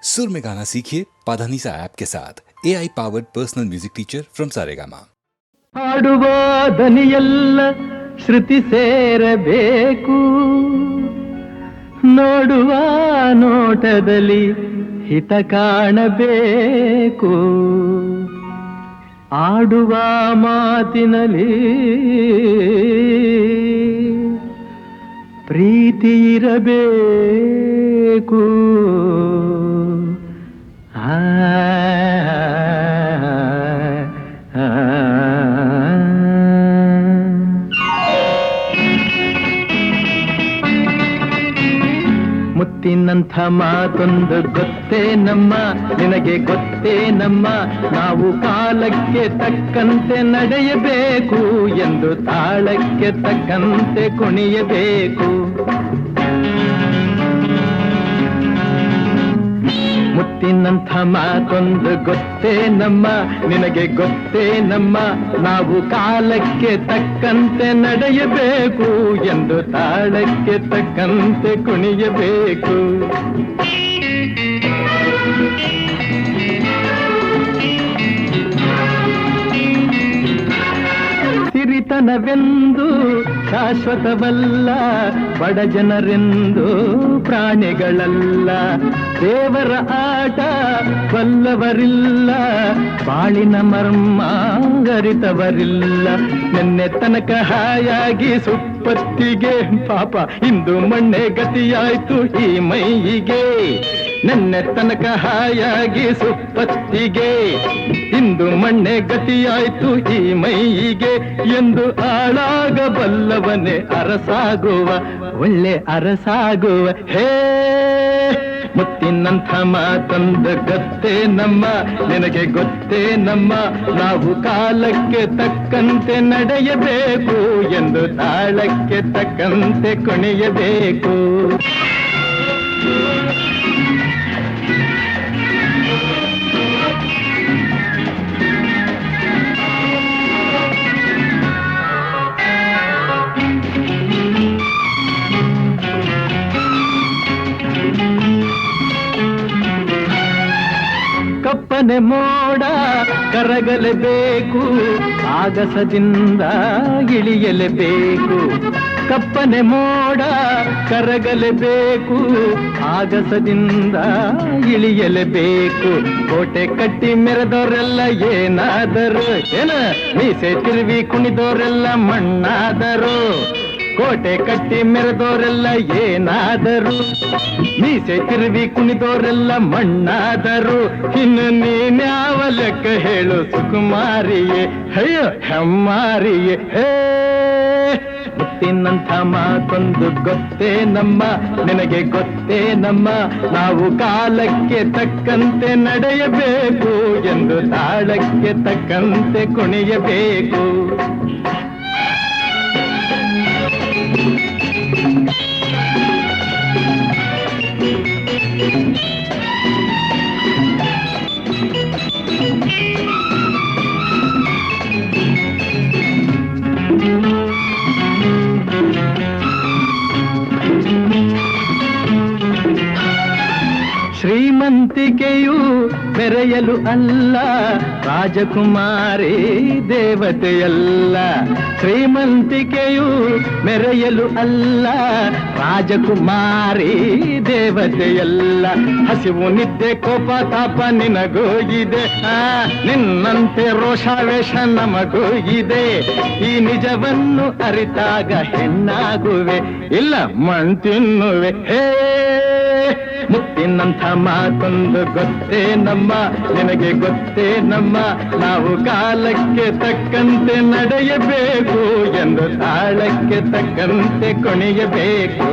सुर में गाना सीखिए पाधानीसा ऐप के साथ AI powered personal music teacher from Saregama. ಹಾಡುವ ದನಿಯೆಲ್ಲ ಶ್ರುತಿ ಸೇರಬೇಕು, ನೋಡುವ ನೋಟದಲ್ಲಿ ಹಿತ ಕಾಣಬೇಕು, ಆಡುವ ಮಾತಿನಲ್ಲಿ ಪ್ರೀತಿ ಇರಬೇಕು. ಮುತ್ತಿನಂಥ ಮಾತೊಂದು ಗೊತ್ತೇ ನಮ್ಮ, ನಿನಗೆ ಗೊತ್ತೇ ನಮ್ಮ, ನಾವು ಕಾಲಕ್ಕೆ ತಕ್ಕಂತೆ ನಡೆಯಬೇಕು ಎಂದು ತಾಳಕ್ಕೆ ತಕ್ಕಂತೆ ಕುಣಿಯಬೇಕು. ಮುತ್ತಿನಂಥ ಮಾತೊಂದು ಗೊತ್ತೇ ನಮ್ಮ, ನಿನಗೆ ಗೊತ್ತೇ ನಮ್ಮ, ನಾವು ಕಾಲಕ್ಕೆ ತಕ್ಕಂತೆ ನಡೆಯಬೇಕು ಎಂದು ತಾಳಕ್ಕೆ ತಕ್ಕಂತೆ ಕುಣಿಯಬೇಕು. ಸಿರಿತನವೆಂದು ಶಾಶ್ವತವಲ್ಲ, ಬಡ ಜನರೆಂದು ಪ್ರಾಣಿಗಳಲ್ಲ, ದೇವರ ಆಟ ಬಲ್ಲವರಿಲ್ಲ, ಬಾಳಿನ ಮರ್ಮ ಅರಿತವರಿಲ್ಲ. ನಿನ್ನೆ ತನಕ ಹಾಯಾಗಿ ಸುಪ್ಪತ್ತಿಗೆ ಪಾಪ ಇಂದು ಮಣ್ಣೆ ಗತಿಯಾಯ್ತು ಈ ಮೈಯಿಗೆ. ನಿನ್ನೆ ತನಕ ಹಾಯಾಗಿ ಸುಪ್ಪತ್ತಿಗೆ ಇಂದು ಮಣ್ಣೆ ಗತಿಯಾಯ್ತು ಈ ಮೈಯಿಗೆ ಎಂದು ಆಳಾಗಬಲ್ಲವನೇ ಅರಸಾಗುವ, ಒಳ್ಳೆ ಅರಸಾಗುವ. ಹೇ ಮುತ್ತಿನಂಥ ಮಾತೊಂದು ಗೊತ್ತೇ ನಮ್ಮ, ನಿನಗೆ ಗೊತ್ತೇ ನಮ್ಮ, ನಾವು ಕಾಲಕ್ಕೆ ತಕ್ಕಂತೆ ನಡೆಯಬೇಕು ಎಂದು ತಾಳಕ್ಕೆ ತಕ್ಕಂತೆ ಕುಣಿಯಬೇಕು. ಕಪ್ಪನೆ ಮೋಡ ಕರಗಲೇಬೇಕು, ಆಗಸದಿಂದ ಇಳಿಯಲೇಬೇಕು. ಕಪ್ಪನೆ ಮೋಡ ಕರಗಲೇಬೇಕು, ಆಗಸದಿಂದ ಇಳಿಯಲೇಬೇಕು. ಕೋಟೆ ಕಟ್ಟಿ ಮೆರೆದವರೆಲ್ಲ ಏನಾದರು, ಏನ ಮೀಸೆ ತಿರುವಿ ಕುಣಿದವರೆಲ್ಲ ಮಣ್ಣಾದರು. ಕೋಟೆ ಕಟ್ಟಿ ಮೆರೆದವರೆಲ್ಲ ಏನಾದರು, ಮೀಸೆ ತಿರುವಿ ಕುಣಿದವರೆಲ್ಲ ಮಣ್ಣಾದರು. ಇನ್ನು ನೀನ್ಯಾವ ಲೆಕ್ಕ ಹೇಳು ಸುಕುಮಾರಿಯೇ, ಅಯ್ಯೋ ಹೆಮ್ಮಾರಿಯೇ. ಹೇ ಮುತ್ತಿನಂಥ ಮಾತೊಂದು ಗೊತ್ತೇ ನಮ್ಮ, ನಿನಗೆ ಗೊತ್ತೇ ನಮ್ಮ, ನಾವು ಕಾಲಕ್ಕೆ ತಕ್ಕಂತೆ ನಡೆಯಬೇಕು ಎಂದು ತಾಳಕ್ಕೆ ತಕ್ಕಂತೆ ಕುಣಿಯಬೇಕು. ಶ್ರೀಮಂತಿಕೆಯು ಬೆರೆಯಲು ಅಲ್ಲ, ರಾಜಕುಮಾರಿ ದೇವತೆಯಲ್ಲ. ಶ್ರೀಮಂತಿಕೆಯು ಮೆರೆಯಲು ಅಲ್ಲ, ರಾಜಕುಮಾರಿ ದೇವತೆಯಲ್ಲ. ಹಸಿವು ನಿದ್ದೆ ಕೋಪ ತಾಪ ನಿನಗೂ ಇದೆ, ನಿನ್ನಂತೆ ರೋಷಾವೇಶ ನಮಗೂ ಇದೆ. ಈ ನಿಜವನ್ನು ಅರಿತಾಗ ಹೆಣ್ಣಾಗುವೆ, ಇಲ್ಲ ಮಣ್ ತಿನ್ನುವೆ. ಹೇ ಮುತ್ತಿನಂಥ ಮಾತೊಂದು ಗೊತ್ತೇ ನಮ್ಮ, ನಿನಗೆ ಗೊತ್ತೇ ನಮ್ಮ, ನಾವು ಕಾಲಕ್ಕೆ ತಕ್ಕಂತೆ ನಡೆಯಬೇಕು ಎಂದು ತಾಳಕ್ಕೆ ತಕ್ಕಂತೆ ಕುಣಿಯಬೇಕು.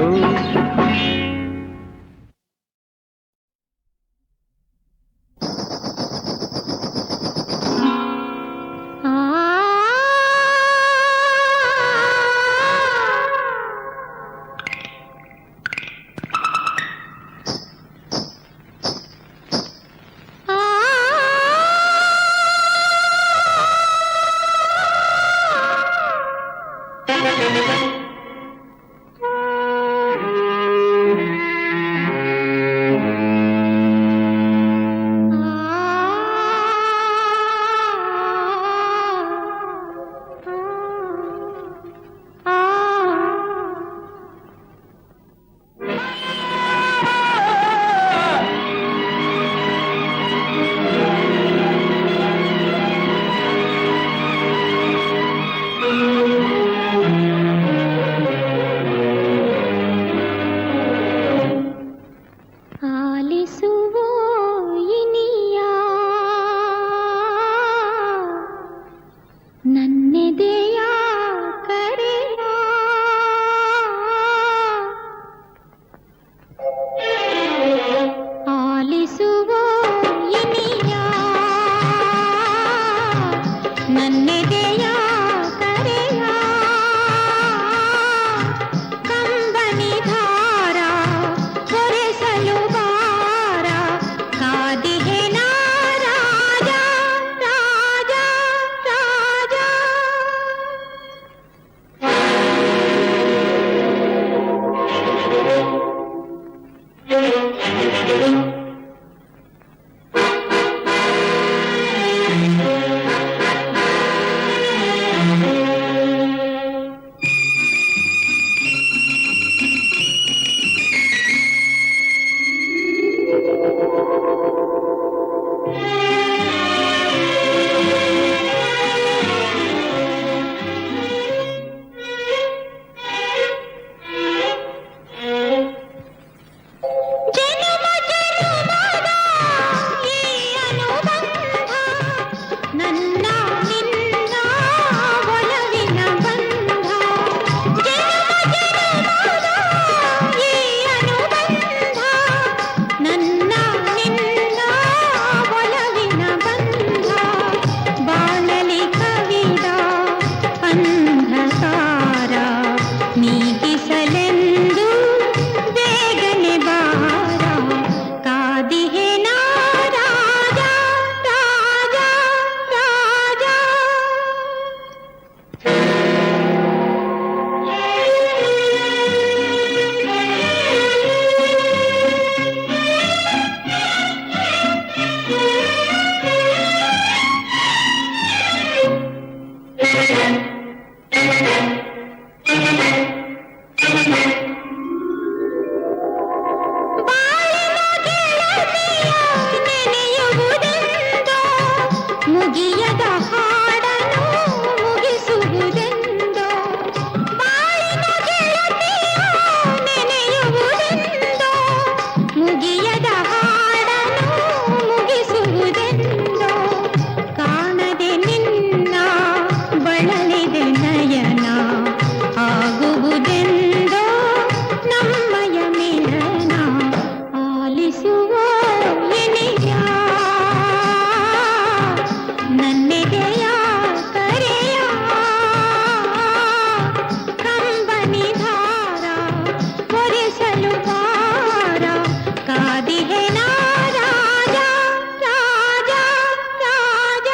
ಆಲಿಸುವೋ ಇನಿಯ ನನ್ನೆದೆಯ ಕರೆಯ ಆಲಿಸುವೋ ಇನಿಯ ನನ್ನೆದೆಯ ಕರೆಯ ಕಂಬನಿ ಧಾರ ಹೊರೆಸಲು ಬಾರ ಕಾದಿಗೆ ರಾಜ ರಾಜ ರಾಜ ಜನುಮ ಜನುಮದ ಈ ಅನುಬಂಧ ನನ್ನ ನಿನ್ನ ಒಲವಿನ ಬಂಧ ಜನುಮ ಜನುಮದ ಈ ಅನುಬಂಧ ನನ್ನ ನಿನ್ನ ಒಲವಿನ ಬಂಧ ಬಾಳಲಿ ಕವಿದ ಅಂಧಕಾರ ನೀಗಿಸಲೆಂದು ಬೇಗನೆ ಬಾರ ಕಾದಿಹೆ ರಾಜ ರಾಜ ರಾಜ ಬಾಳಿನ ಗೆಳತಿಯ ನೆನೆಯುವುದೆಂದೋ ಮುಗಿಯದ ಹಾಡನ್ನು ಮುಗಿಸುವುದೆಂದೋ ಬಾಳಿನ ಗೆಳತಿಯ ನೆನೆಯುವುದೆಂದೋ ಮುಗಿಯದ ಹಾಡನ್ನು ಮುಗಿಸುವುದೆಂದೋ ಕಾಣದೆ ನಿನ್ನ ಬಳಲಿದೆ ನಯನ ಆಗುವುದೆಂದೋ ನಮ್ಮಯ ಮಿಲನ ಆಲಿಸುವ ಎನೆಯ ನನ್ನೆದೆಯ ಕರೆಯ ಕಂಬನಿ ಧಾರ ಹೊರೆಸಲು ಬಾರ ಕಾದಿಹೆ ರಾಜ ರಾಜ ರಾಜ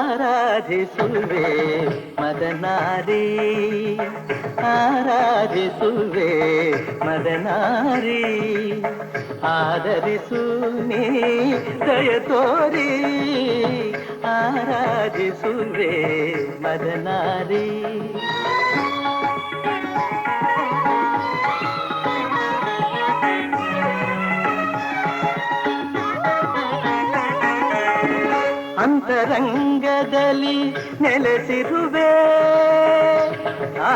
ಆರಾಧಿಸುವೆ ಮದನಾರಿ ಆರಾಧಿಸುವೆ ಮದನಾರಿ ಆದರಿಸು ನೀ ದಯ ತೋರಿ ಆರಾಧಿಸುವೆ ಮದನಾರಿ ಅಂತರಂಗದಲ್ಲಿ ನೆಲೆಸಿರುವೆ ಆ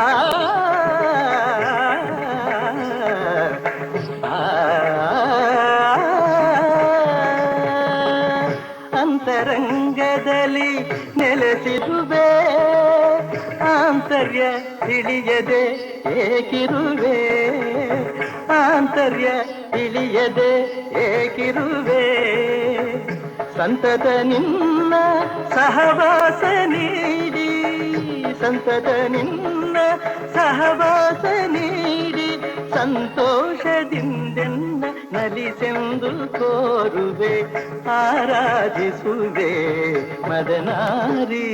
ಅಂತರಂಗದಲ್ಲಿ ನೆಲೆಸಿರುವೆ ಆಂತರ್ಯ ತಿಳಿಯದೆ ಏಕಿರುವೆ ಆಂತರ್ಯ ತಿಳಿಯದೆ ಏಕಿರುವೆ ಸಂತತ ನಿನ್ನ ಸಹವಾಸ ನೀಡಿ ಸಂತತ ನಿನ್ನ ಸಹವಾಸ ನೀಡಿ ಸಂತೋಷದಿಂದೆನ್ನ ನಲಿಸೆಂದು ಕೋರುವೆ ಆರಾಧಿಸುವೆ ಮದನಾರಿ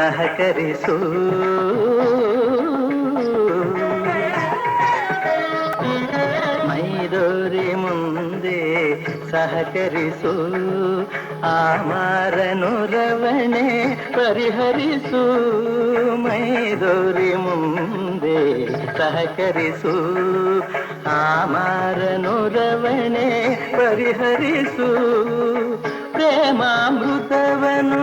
ಸಹಕರಿಸು ಮೈದೋರಿ ಮುಂದೆ ಸಹಕರಿಸು ಆಮಾರನು ರವಣೆ ಪರಿಹರಿಸು ಮೈದೋರಿ ಮುಂದೆ ಸಹಕರಿಸು ಆಮಾರನು ರವಣೆ ಪರಿಹರಿಸು ಪ್ರೇಮಾಮೃತವನು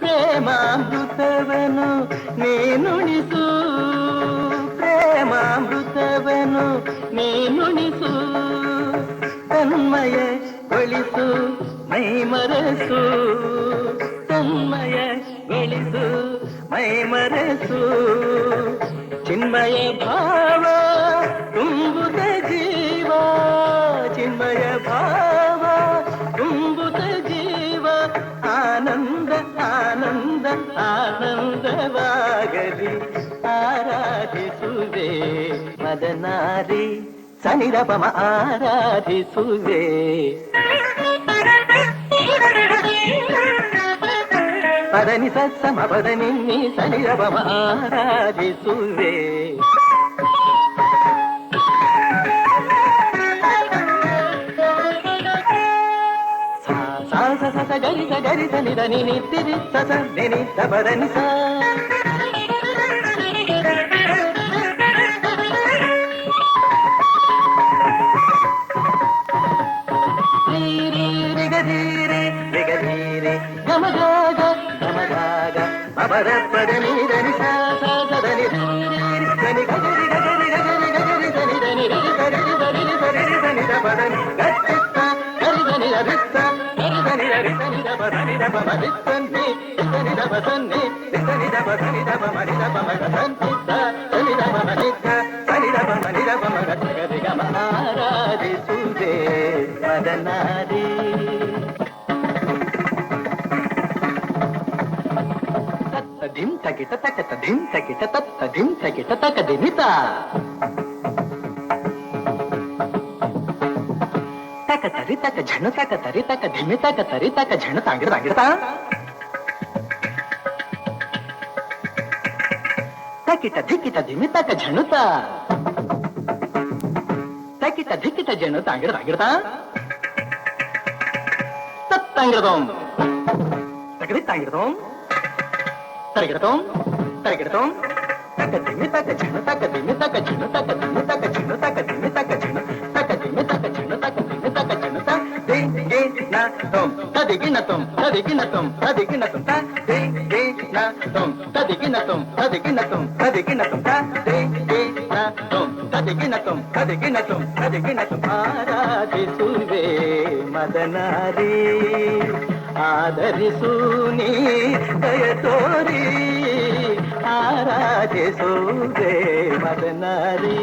ಪ್ರೇಮಾಮೃತವನು ನೀನುಣಿಸು ಪ್ರೇಮಾಮೃತವನು ನೀನುಣಿಸು ತನ್ಮಯಗೊಳಿಸು ಮೈಮರೆಸು ತನ್ಮಯಗೊಳಿಸು ಮೈಮರೆಸು ಚಿನ್ಮಯ ಭಾವ ತುಂಬುತ್ತ ಜೀವ ಚಿನ್ಮಯ ಭಾವ ತುಂಬುತ್ತ ಜೀವ ಆನಂದ ಆನಂದ ಆನಂದವಾಗಲಿ ಆರಾಧಿಸುವೆ ಮದನಾರಿ ಸನಿರಪಮ ಆರಾಧಿಸುವೆ ಪದನಿ ಸತ್ಸಮ ಪದನಿ ಸನಿರಪಮ ಆರಾಧಿಸುವೆ ಗರಿ ಗರಿ ಸನಿದ ನಿನಿ ತಿರಿ ಸಸ ನಿನಿ ತಪದನಿ ಸ ರಿಗಧೀರೆ ರಿಗಧೀರೆ ಗಮಗಾಗ ಗಮಗಾಗ ಅಪರ ಪದ ನೀರನಿ ಸ ಸದನಿ ಸನಿ ಗರಿ ಗರಿ ಗರಿ ಗರಿ ಸನಿ ದನಿ ರಿ ಸರಿ ಸರಿ ಸರಿ ಸನಿ ತಪದನಿ ಗಚ್ಚಿತ್ತ ಗರಿ ಸನಿ ರಭಿತ್ತ ಗರಿ ಸನಿ ರಿ ಸನಿ ದಪ ಸನಿ ದಪ ಮರಿತ್ತನ್ನಿ ಸನಿ ದಪ ಸನ್ನಿ ಸನಿ ದಪ ಸನಿ ದಪ ಮರಿ ದಪ ಮಗ ಸಂತಿತ್ತ ಸನಿ ದಪ ಮರಿತ್ತ ಸನಿ ದಪ ಮನಿ ದಪ ಮಗ ಗರಿ ಗಮ ಆರಾಧಿಸುವೆ ಮದನಾರಿ ತತ್ತ ಧಿಂ ತಗಿಟ ತಕತ ಧಿಂ ತಗಿಟ ತತ್ತ ಧಿಂ ತಗಿಟ ತಕ ದಿಮಿತ ತಕ ತರಿ ತಕ ಝಣ ತಕ ತರಿ ತಕ ಧಿಮಿ ತಕ ತರಿ ತಕ ಝಣ ತಾಂಗಿಡ ತಾಂಗಿಡತಾ ತಕಿಟ ಧಿಕಿಟ ಧಿಮಿ ತಕ ಝಣುತ ತಕಿಟ ಧಿಕಿಟ ಝಣ ತಾಂಗಿಡ ತಾಂಗಿಡತಾ ತತ್ತಂಗಿಡದೋಂ ತಕಡಿ ತಾಂಗಿಡದೋಂ ತರಗಿಡದೋಂ ತರಗಿಡದೋಂ ತಕ ಧಿಮಿ ತಕ ಝಣ ತಕ ಧಿಮಿ ತಕ ಝಣ ತಕ ಧಿಮಿ ತಕ ಝಣ ತಕ ಧಿಮಿ ತಕ ಝಣ ತಕ ಧಿಮಿ ತಕ ಝಣ ತಕ ಧಿಮಿ ತಕ ಝಣ ತ ದಿ ಗೆ ನ ತೋಂ ತದಿಗಿನ ತೋಂ ತದಿಗಿನ ತೋಂ ತದಿಗಿನ ತೋಂ ತ ದಿ ಗೆ ನ ತೋಂ ತದಿಗಿನ ತೋಂ ತದಿಗಿನ ತೋಂ ತದಿಗಿನ ತೋಂ ತ ದಿ ಗೆ ನ ತೋಂ ತದಿಗಿನ ತೋಂ ತದಿಗಿನ ತೋಂ ತದಿಗಿನ ತೋಂ ಆರಾಧಿಸುವೆ ಮದನಾರಿ ಆದರಿಸು ನೀ ದಯ ತೋರಿ ಆರಾಧಿಸುವೆ ಮದನಾರಿ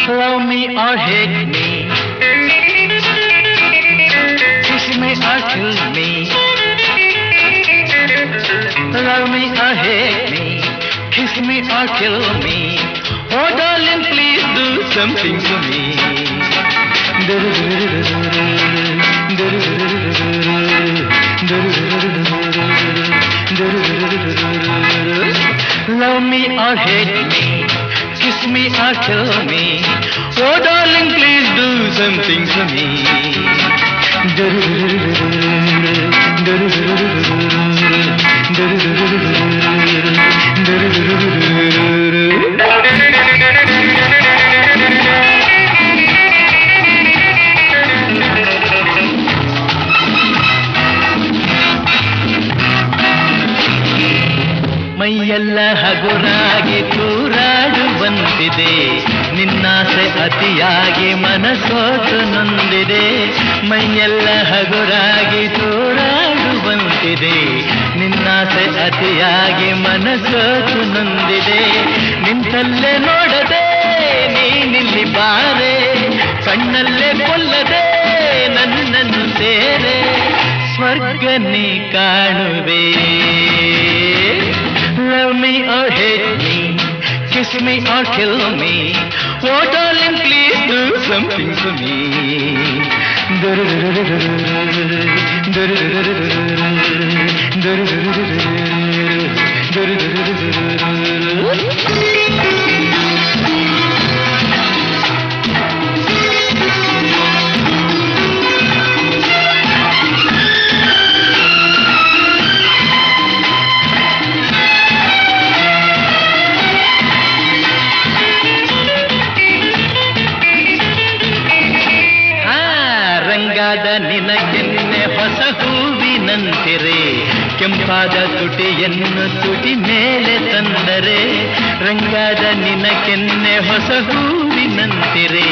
Love me or hate me, kiss me or kill me. Love me or hate me, kiss me or kill me. Oh darling, please do something for me. Love me or hate me, kiss me or kill me. Oh darling, please do something for me. ಮೈಯೆಲ್ಲ ಹಗುರಾಗಿ ತೂರಾಡುವಂತಿದೆ, ನಿನ್ನಾಸೆ ಅತಿಯಾಗಿ ಮನಸೋತು ನೊಂದಿದೆ. ಮೈಯೆಲ್ಲ ಹಗುರಾಗಿ ತೂರಾಡುವಂತಿದೆ, ನಿನ್ನಾಸೆ ಅತಿಯಾಗಿ ಮನಸೋತು ನೊಂದಿದೆ. ನಿಂತಲ್ಲೇ ನೋಡದೆ ನೀನಿಲ್ಲಿ ಬಾರೆ, ಕಣ್ಣಲ್ಲೇ ಕೊಲ್ಲದೆ ನನ್ನನ್ನು ಸೇರೆ, ಸ್ವರ್ಗ ನೀ ಕಾಣುವೆ. Love me or hate me, kiss me or kill me, oh darling please do something for me. ನಿನಗೆನ್ನೆ ಹೊಸ ಹೂವಿನಂತಿರೆ, ಕೆಂಪಾದ ತುಟಿಯನ್ನು ತುಟಿ ಮೇಲೆ ತಂದರೆ. ರಂಗಾದ ನಿನಗೆನ್ನೆ ಹೊಸ ಹೂವಿನಂತಿರೆ,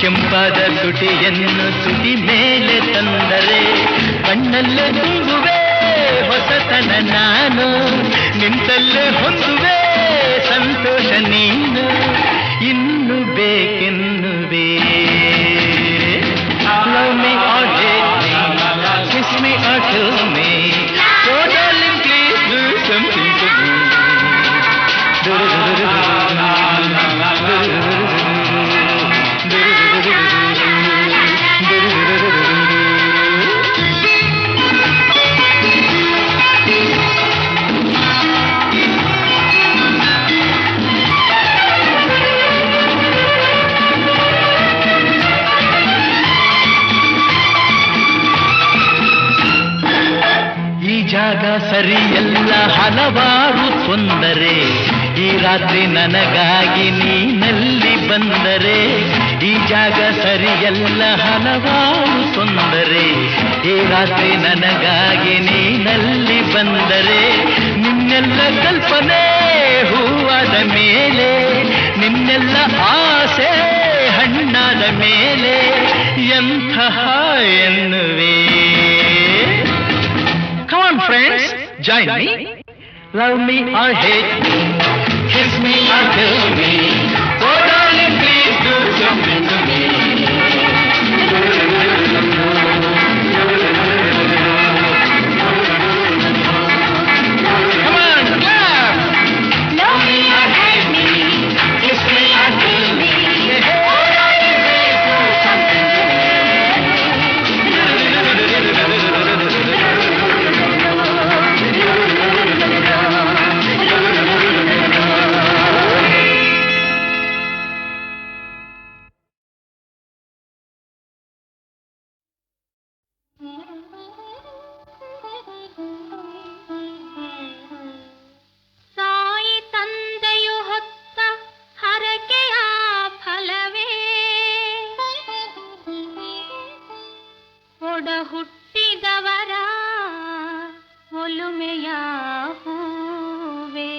ಕೆಂಪಾದ ತುಟಿಯನ್ನು ತುಟಿ ಮೇಲೆ ತಂದರೆ. ಕಣ್ಣಲ್ಲೇ ತುಂಬುವೆ ಹೊಸತನ ನಾನು, ನಿಂತಲ್ಲೇ ಹೊಂದುವೆ ಸಂತೋಷ ನೀನು. ಇನ್ನು ಬೇಕೆನ್ನುವೆ. Love me or hate me, kiss me or kill me, oh darling please do something to me. ಜಾಗ ಸರಿಯಲ್ಲ ಹಲವಾರು ತೊಂದರೆ, ಈ ರಾತ್ರಿ ನನಗಾಗಿ ನೀನಲ್ಲಿ ಬಂದರೆ. ಈ ಜಾಗ ಸರಿಯಲ್ಲ ಹಲವಾರು ತೊಂದರೆ, ಈ ರಾತ್ರಿ ನನಗಾಗಿ ನೀನಲ್ಲಿ ಬಂದರೆ. ನಿನ್ನೆಲ್ಲ ಕಲ್ಪನೆ ಹೂವಾದ ಮೇಲೆ, ನಿನ್ನೆಲ್ಲ ಆಸೆ ಹಣ್ಣಾದ ಮೇಲೆ, ಎಂತಹ ಎನ್ನುವೆ. Come on friends, join me. Love me or hate me, kiss me or kill me, oh darling please do something to me. Come on, clap. Love me or hate me, Kiss me or kill me, oh darling please do something to me. Sai ತಂದೆಯು ಹೊತ್ತ ಹರಕೆಯ ಫಲವೇ, ಒಡ ಹುಟ್ಟಿದವರ ಒಲುಮೆಯ ಹೂವೇ.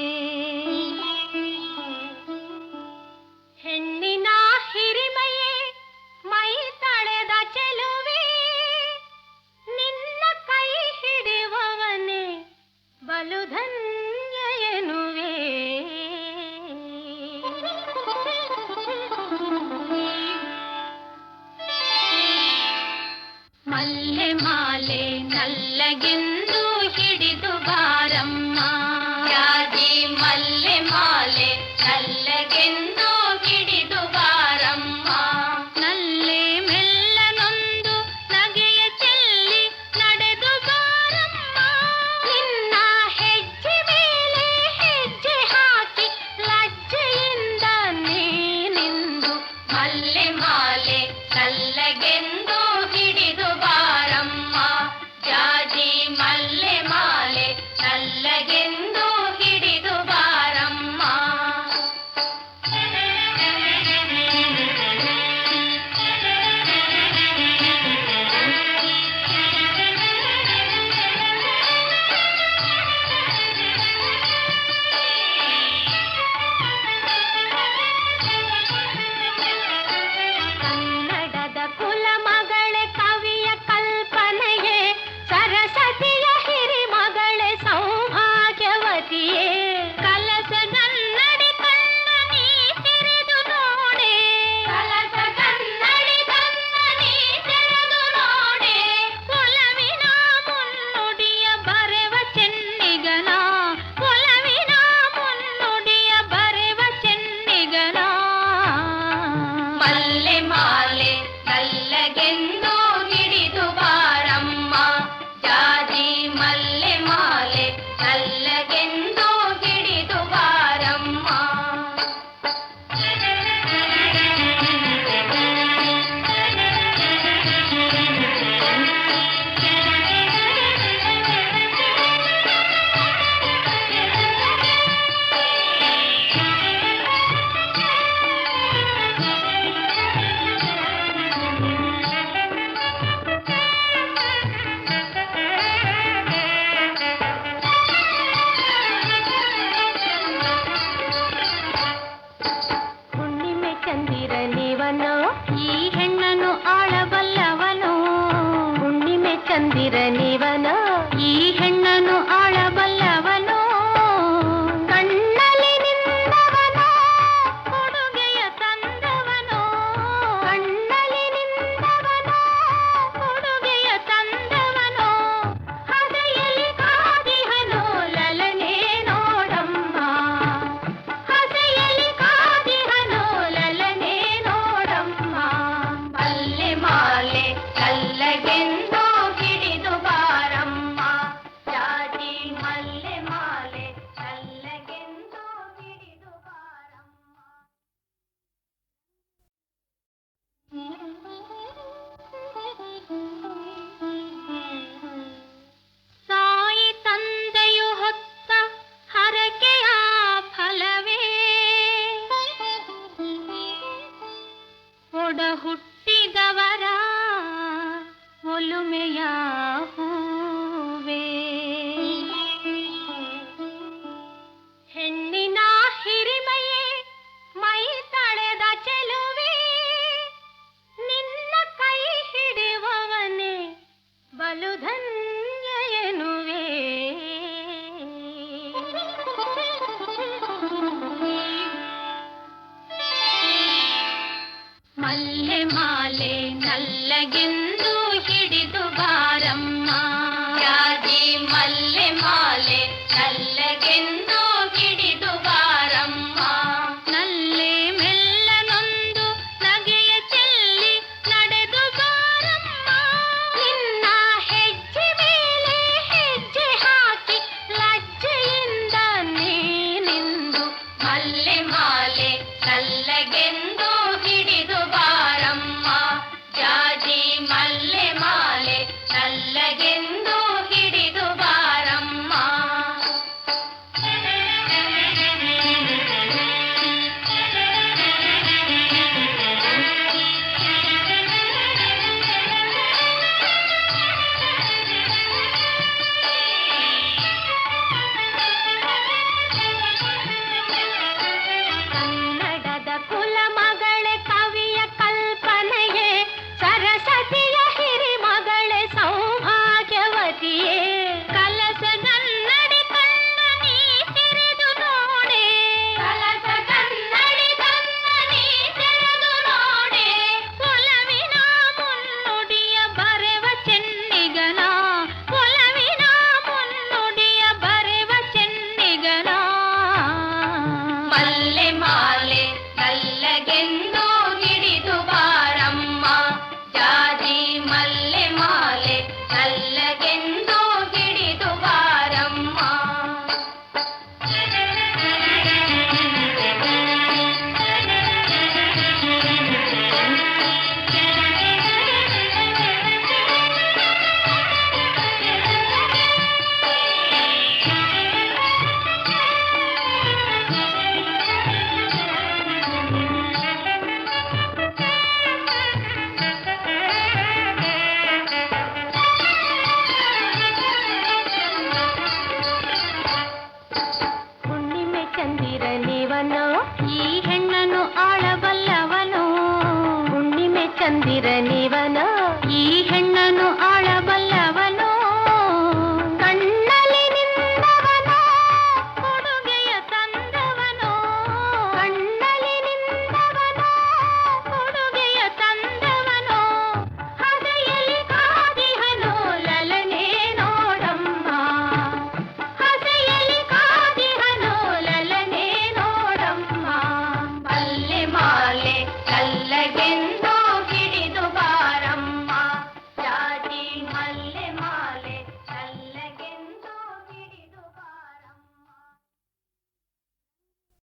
ಹೆಣ್ಣಿನ ಹಿರಿಮೆಯೇ ಮೈ ತಳೆದ ಚೆಲುವೆ, ನಿನ್ನ ಕೈ ಹಿಡಿಯುವವನೇ ಬಲು ಧನ್ಯ ಎನ್ನುವೆ. ಮಲ್ಲೆ ಮಾಲೆ ನಲ್ಲಗೆಂದು ಹಿಡಿದು ಬಾರಮ್ಮ, ಜಾಜಿ ಮಲ್ಲೆ ಮಾಲೆ ನಲ್ಲಗೆಂದು ಹಿಡಿದು ಬಾರಮ್ಮ. ನಲ್ಲೆ ಮೆಲ್ಲನೊಂದು ನಗೆಯ ಚೆಲ್ಲಿ ನಡೆದು ಬಾರಮ್ಮ, ನಿನ್ನ ಹೆಜ್ಜೆ ಮೇಲೆ ಹೆಜ್ಜೆ ಹಾಕಿ ಲಜ್ಜೆಯಿಂದ ನೀನಿಂದು ಮಲ್ಲೆ ಮಾಲೆ ನಲ್ಲಗೆಂದು ಹಿಡಿದು ಬಾರಮ್ಮ, ಜಾಜಿ ಮಲ್ಲೆ ಮಾಲೆ ನಲ್ಲಗೆಂದು ಹಿಡಿದು ಬಾರಮ್ಮ. ಮಲ್ಲೆ ಮಾಲೆ ನಲ್ಲಗೆಂದು ಗಿಡ